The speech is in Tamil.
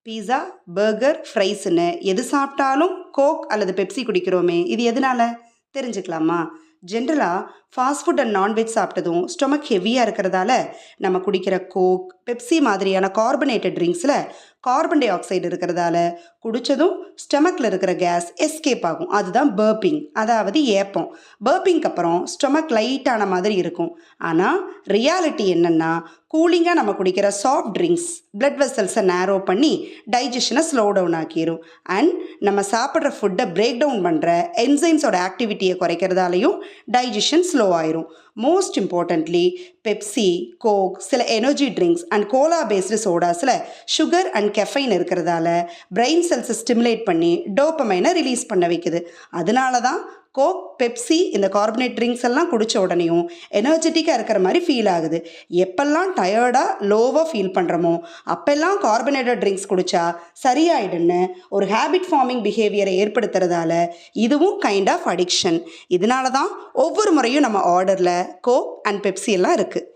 பீஸா, பர்கர், ஃப்ரைஸ்ன்னு எது சாப்பிட்டாலும் கோக் அல்லது பெப்சி குடிக்கிறோமே, இது எதனால? தெரிஞ்சுக்கலாமா? ஜென்ரலாக ஃபாஸ்ட் ஃபுட் அண்ட் நான்வெஜ் சாப்பிட்டதும் ஸ்டொமக் ஹெவியாக இருக்கிறதால நம்ம குடிக்கிற கோக், பெப்சி மாதிரியான கார்பனேட்டட் ட்ரிங்க்ஸில் கார்பன் டை ஆக்சைடு இருக்கிறதால குடித்ததும் ஸ்டொமக்கில் இருக்கிற கேஸ் எஸ்கேப் ஆகும். அதுதான் பர்பிங், அதாவது ஏப்பம். பர்பிங்க்கு அப்புறம் ஸ்டொமக் லைட்டான மாதிரி இருக்கும். ஆனால் ரியாலிட்டி என்னென்னா, கூலிங்காக நம்ம குடிக்கிற சாஃப்ட் ட்ரிங்க்ஸ் பிளட் வெசல்ஸை நேரோ பண்ணி டைஜஷனை ஸ்லோ டவுன் ஆக்கிரும். அண்ட் நம்ம சாப்பிட்ற ஃபுட்டை பிரேக் டவுன் பண்ணுற என்சைம்ஸோட ஆக்டிவிட்டியை குறைக்கிறதாலையும் டைஜஷன் ஸ்லோ ஆயிரும். மோஸ்ட் இம்பார்ட்டன்ட்லி பெப்சி, கோக், சில energy drinks and cola based சோடாஸில் சுகர் அண்ட் கெஃபைன் இருக்கிறதால பிரெயின் செல்ஸை ஸ்டிமுலேட் பண்ணி டோப்பமைனை ரிலீஸ் பண்ண வைக்குது. அதனால தான் கோக், பெப்சி, இந்த கார்பனேட் ட்ரிங்க்ஸ் எல்லாம் குடித்த உடனேயும் எனர்ஜெட்டிக்காக இருக்கிற மாதிரி ஃபீல் ஆகுது. எப்பெல்லாம் டயர்டாக லோவாக ஃபீல் பண்ணுறோமோ அப்பெல்லாம் கார்பனேட்டட் ட்ரிங்க்ஸ் குடித்தா சரியாயிடுன்னு ஒரு ஹேபிட் ஃபார்மிங் பிஹேவியரை ஏற்படுத்துறதால இதுவும் கைண்ட் ஆஃப் அடிக்ஷன். இதனால தான் ஒவ்வொரு முறையும் நம்ம ஆர்டரில் கோக் அண்ட் பெப்சி எல்லாம் இருக்குது.